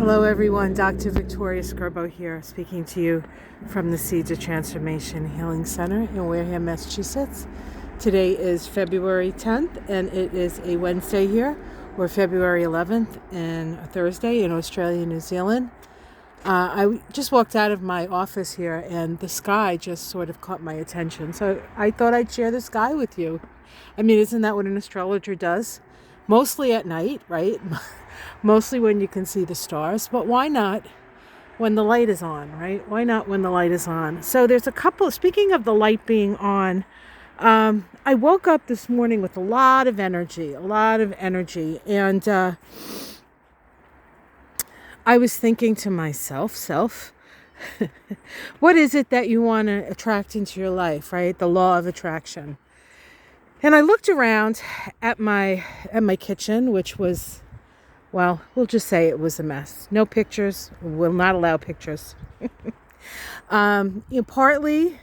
Hello everyone, Dr. Victoria Skirbo here, speaking to you from the Seeds of Transformation Healing Center in Wareham, Massachusetts. Today is February 10th and it is a Wednesday here, or February 11th and a Thursday in Australia, New Zealand. I just walked out of my office here and the sky just sort of caught my attention. So I thought I'd share the sky with you. I mean, isn't that what an astrologer does? Mostly at night, right? Mostly when you can see the stars, but why not when the light is on, right? Why not when the light is on? So there's a couple, speaking of the light being on, I woke up this morning with a lot of energy, and I was thinking to myself, what is it that you want to attract into your life, right? The law of attraction. And I looked around at my kitchen, which was, well, we'll just say it was a mess. No pictures. Will not allow pictures. Partly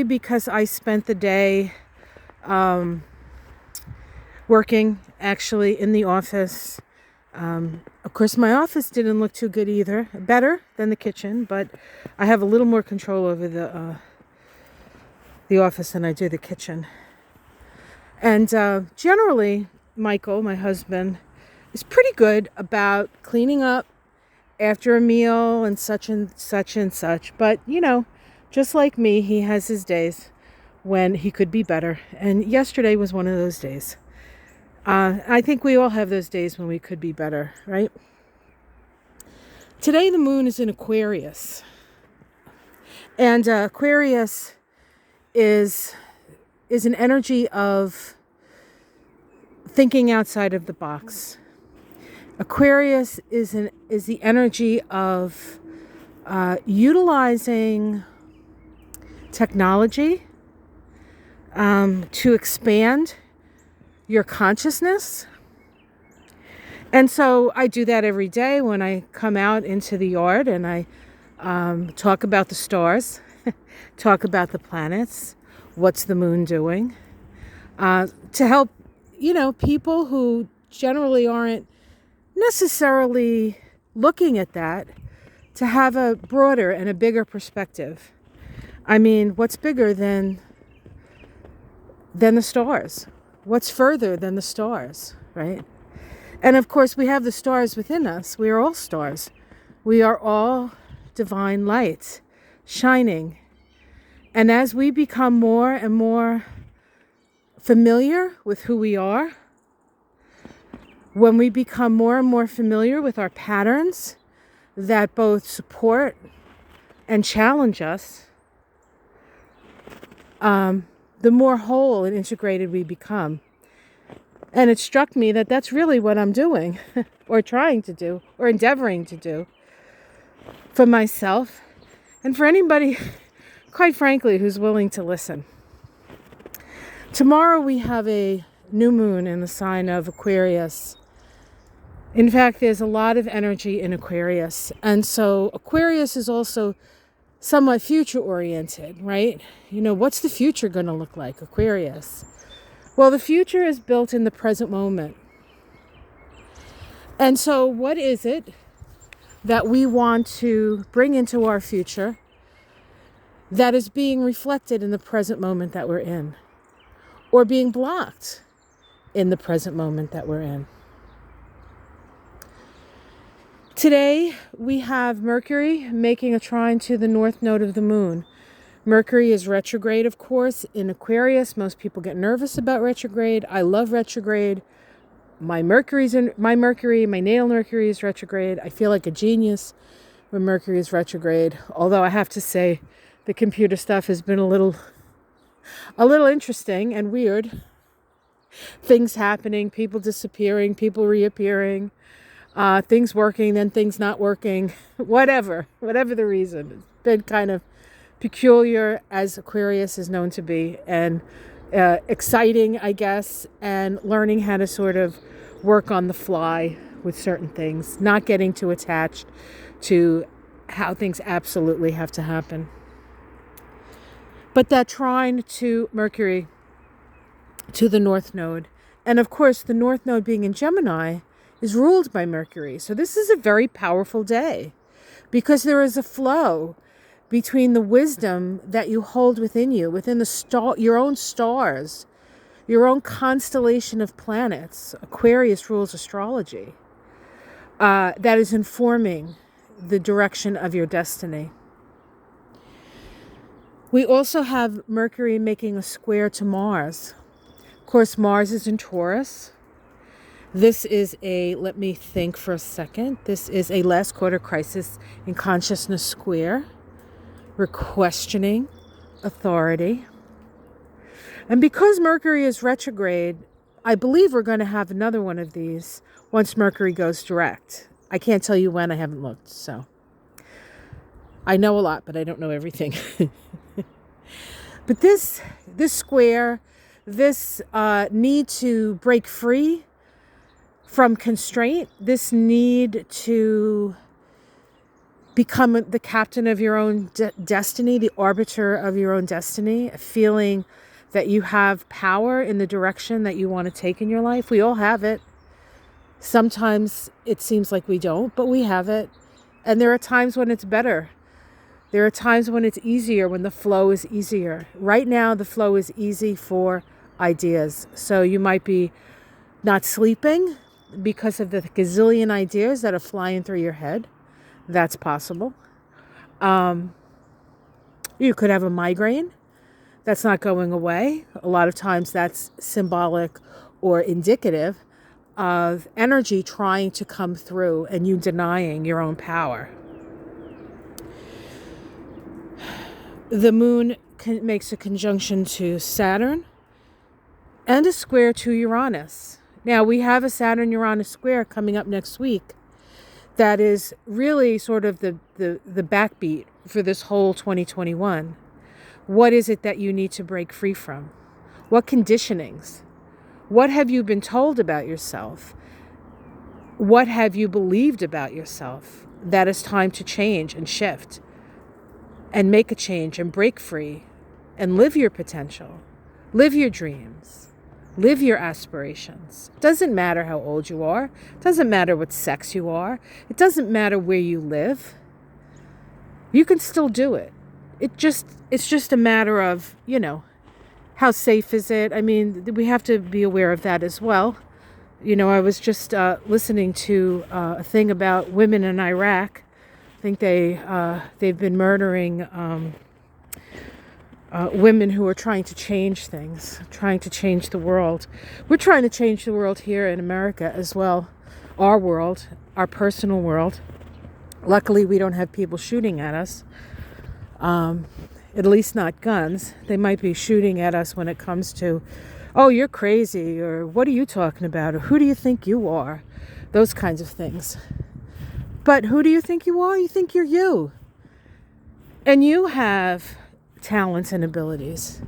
because I spent the day working actually in the office. Of course, my office didn't look too good either. Better than the kitchen, but I have a little more control over the office than I do the kitchen. And generally, Michael, my husband, is pretty good about cleaning up after a meal and such and such and such. But, just like me, he has his days when he could be better. And yesterday was one of those days. I think we all have those days when we could be better, right? Today the moon is in Aquarius. And Aquarius is an energy of thinking outside of the box. Aquarius is the energy of utilizing technology to expand your consciousness. And so I do that every day when I come out into the yard and I talk about the stars, talk about the planets, what's the moon doing, to help, people who generally aren't necessarily looking at that, to have a broader and a bigger perspective. I mean, what's bigger than the stars? What's further than the stars, right? And of course, we have the stars within us. We are all stars. We are all divine lights shining. And as we become more and more familiar with who we are, when we become more and more familiar with our patterns that both support and challenge us, the more whole and integrated we become. And it struck me that that's really what I'm doing, or trying to do, or endeavoring to do for myself and for anybody, quite frankly, who's willing to listen. Tomorrow we have a new moon in the sign of Aquarius. In fact, there's a lot of energy in Aquarius. And so Aquarius is also somewhat future-oriented, right? What's the future going to look like, Aquarius? Well, the future is built in the present moment. And so what is it that we want to bring into our future that is being reflected in the present moment that we're in, or being blocked in the present moment that we're in? Today, we have Mercury making a trine to the north node of the moon. Mercury is retrograde, of course, in Aquarius. Most people get nervous about retrograde. I love retrograde. My natal Mercury is retrograde. I feel like a genius when Mercury is retrograde. Although I have to say, the computer stuff has been a little interesting and weird. Things happening, people disappearing, people reappearing. Things working, then things not working, whatever the reason. It's been kind of peculiar, as Aquarius is known to be, and exciting, I guess, and learning how to sort of work on the fly with certain things, not getting too attached to how things absolutely have to happen. But that trine to Mercury, to the North Node, and of course the North Node being in Gemini, is ruled by Mercury. So this is a very powerful day because there is a flow between the wisdom that you hold within you, within your own stars, your own constellation of planets. Aquarius rules astrology. That is informing the direction of your destiny. We also have Mercury making a square to Mars. Of course, Mars is in Taurus. This is let me think for a second. This is a last quarter crisis in consciousness square. We're questioning authority. And because Mercury is retrograde, I believe we're going to have another one of these once Mercury goes direct. I can't tell you when, I haven't looked, so. I know a lot, but I don't know everything. But this square, this need to break free from constraint, this need to become the captain of your own destiny, the arbiter of your own destiny, a feeling that you have power in the direction that you want to take in your life. We all have it. Sometimes it seems like we don't, but we have it. And there are times when it's better. There are times when it's easier, when the flow is easier. Right now, the flow is easy for ideas. So you might be not sleeping because of the gazillion ideas that are flying through your head. That's possible. You could have a migraine that's not going away. A lot of times that's symbolic or indicative of energy trying to come through and you denying your own power. The moon makes a conjunction to Saturn and a square to Uranus. Now, we have a Saturn-Uranus square coming up next week that is really sort of the backbeat for this whole 2021. What is it that you need to break free from? What conditionings? What have you been told about yourself? What have you believed about yourself that it's time to change and shift and make a change and break free and live your potential, live your dreams, live your aspirations? It doesn't matter how old you are. It doesn't matter what sex you are. It doesn't matter where you live. You can still do it. It's just a matter of, how safe is it? I mean, we have to be aware of that as well. I was just listening to a thing about women in Iraq. I think they've been murdering women who are trying to change things, trying to change the world. We're trying to change the world here in America as well. Our world, our personal world. Luckily, we don't have people shooting at us. At least not guns. They might be shooting at us when it comes to, oh, you're crazy, or what are you talking about, or who do you think you are? Those kinds of things. But who do you think you are? You think you're you. And you have talents and abilities.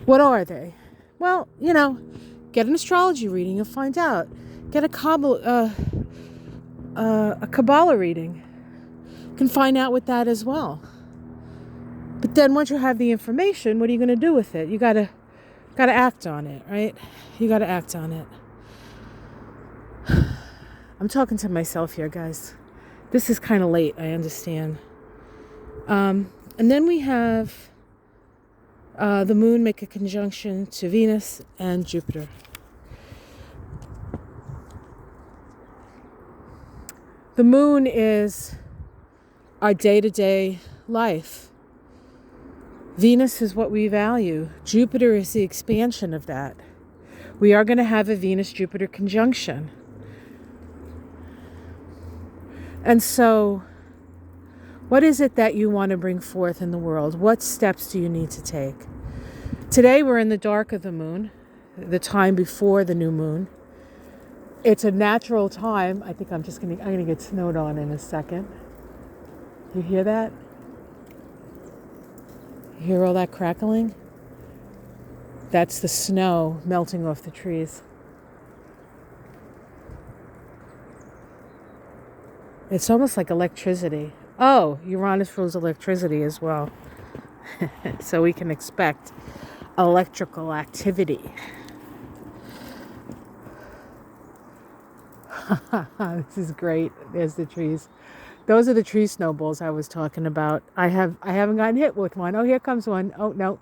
What are they? Well, get an astrology reading, you'll find out. Get a Kabbalah reading. You can find out with that as well. But then once you have the information, what are you going to do with it? You got to act on it, right? You got to act on it. I'm talking to myself here, guys. This is kind of late, I understand. And then we have the moon make a conjunction to Venus and Jupiter. The moon is our day-to-day life. Venus is what we value. Jupiter is the expansion of that. We are going to have a Venus-Jupiter conjunction. And so, what is it that you want to bring forth in the world? What steps do you need to take? Today we're in the dark of the moon, the time before the new moon. It's a natural time. I think I'm going to get snowed on in a second. You hear that? You hear all that crackling? That's the snow melting off the trees. It's almost like electricity. Oh, Uranus rules electricity as well. So we can expect electrical activity. This is great. There's the trees. Those are the tree snowballs I was talking about. I haven't gotten hit with one. Oh, here comes one. Oh no,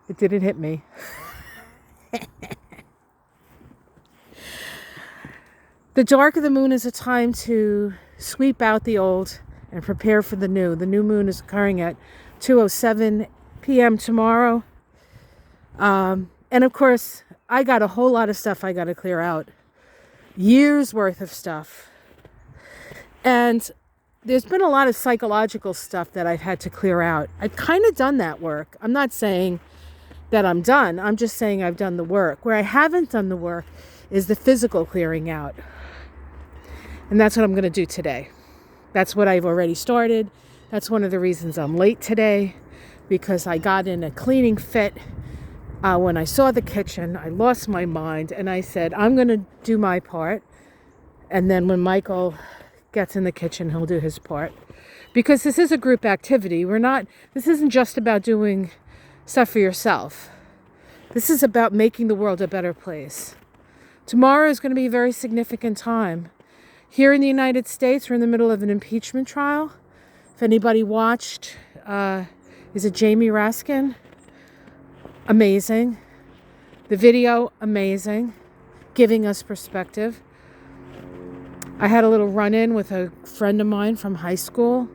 it didn't hit me. The dark of the moon is a time to sweep out the old and prepare for the new. The new moon is occurring at 2:07 p.m. tomorrow. And of course, I got a whole lot of stuff I got to clear out. Years worth of stuff. And there's been a lot of psychological stuff that I've had to clear out. I've kind of done that work. I'm not saying that I'm done. I'm just saying I've done the work. Where I haven't done the work is the physical clearing out. And that's what I'm going to do today. That's what I've already started. That's one of the reasons I'm late today, because I got in a cleaning fit. When I saw the kitchen, I lost my mind and I said, I'm going to do my part. And then when Michael gets in the kitchen, he'll do his part. Because this is a group activity. This isn't just about doing stuff for yourself. This is about making the world a better place. Tomorrow is going to be a very significant time. Here in the United States, we're in the middle of an impeachment trial. If anybody watched, is it Jamie Raskin? Amazing. The video, amazing. Giving us perspective. I had a little run-in with a friend of mine from high school.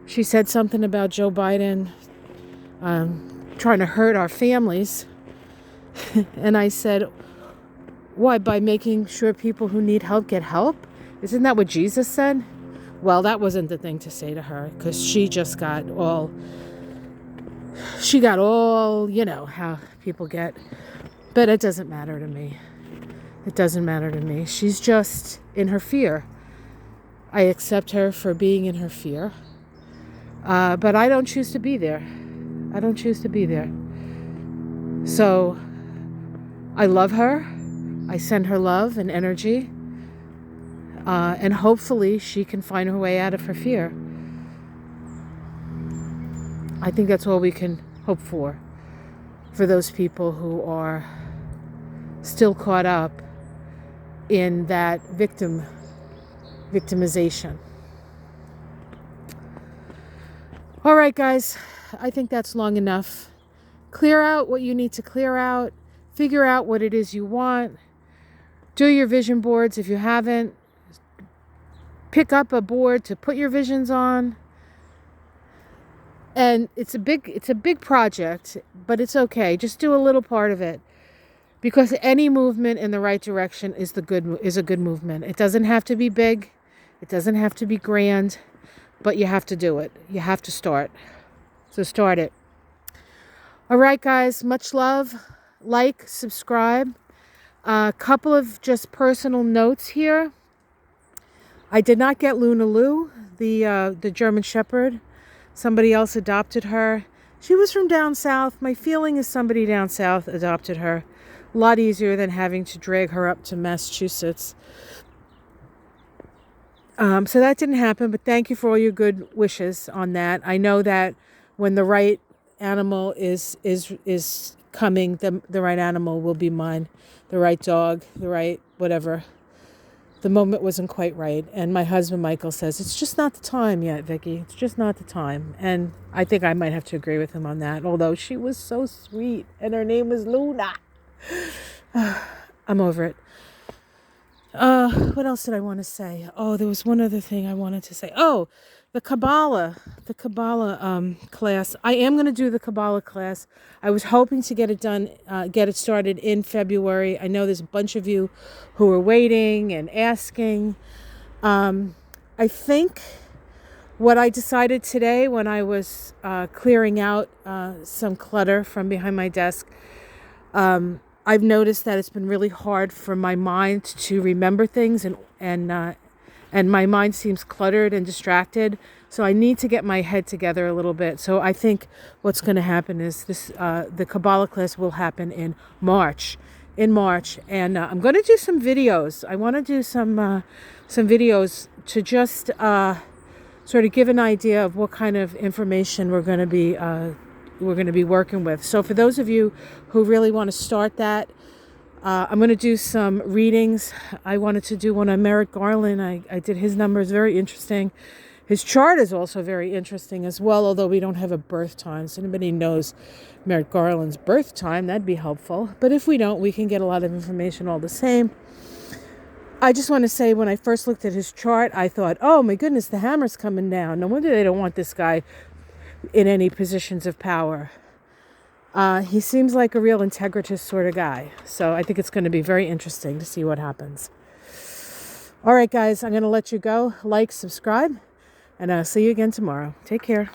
She said something about Joe Biden trying to hurt our families. And I said, why? By making sure people who need help get help? Isn't that what Jesus said? Well, that wasn't the thing to say to her, because she got all, you know, how people get. But it doesn't matter to me. It doesn't matter to me. She's just in her fear. I accept her for being in her fear. But I don't choose to be there. I don't choose to be there. So I love her. I send her love and energy. And hopefully she can find her way out of her fear. I think that's all we can hope for those people who are still caught up in that victimization. All right, guys, I think that's long enough. Clear out what you need to clear out. Figure out what it is you want. Do your vision boards if you haven't. Pick up a board to put your visions on. And it's a big project, but it's okay. Just do a little part of it. Because any movement in the right direction is a good movement. It doesn't have to be big. It doesn't have to be grand, but you have to do it. You have to start. So start it. All right, guys, much love. Like, subscribe. A couple of just personal notes here. I did not get Luna Lou, the German Shepherd. Somebody else adopted her. She was from down south. My feeling is somebody down south adopted her. A lot easier than having to drag her up to Massachusetts. So that didn't happen, but thank you for all your good wishes on that. I know that when the right animal is coming, the right animal will be mine. The right dog, the right whatever. The moment wasn't quite right. And my husband, Michael, says, it's just not the time yet, Vicky. It's just not the time. And I think I might have to agree with him on that, although she was so sweet and her name was Luna. I'm over it. What else did I want to say? Oh, there was one other thing I wanted to say. Oh, the Kabbalah class. I am going to do the Kabbalah class. I was hoping to get it done, get it started in February. I know there's a bunch of you who are waiting and asking. I think what I decided today when I was clearing out some clutter from behind my desk, I've noticed that it's been really hard for my mind to remember things, and my mind seems cluttered and distracted. So I need to get my head together a little bit. So I think what's going to happen is the Kabbalah class will happen in March. And I'm going to do some videos. I want to do some videos to just sort of give an idea of what kind of information we're going to be working with. So for those of you who really want to start that, I'm going to do some readings. I wanted to do one on Merrick Garland. I did his numbers, very interesting. His chart is also very interesting as well, although we don't have a birth time. So anybody knows Merrick Garland's birth time, that'd be helpful. But if we don't, we can get a lot of information all the same. I just want to say, when I first looked at his chart, I thought, oh my goodness, the hammer's coming down. No wonder they don't want this guy in any positions of power. He seems like a real integritous sort of guy. So I think it's going to be very interesting to see what happens. All right, guys, I'm going to let you go. Like, subscribe, and I'll see you again tomorrow. Take care.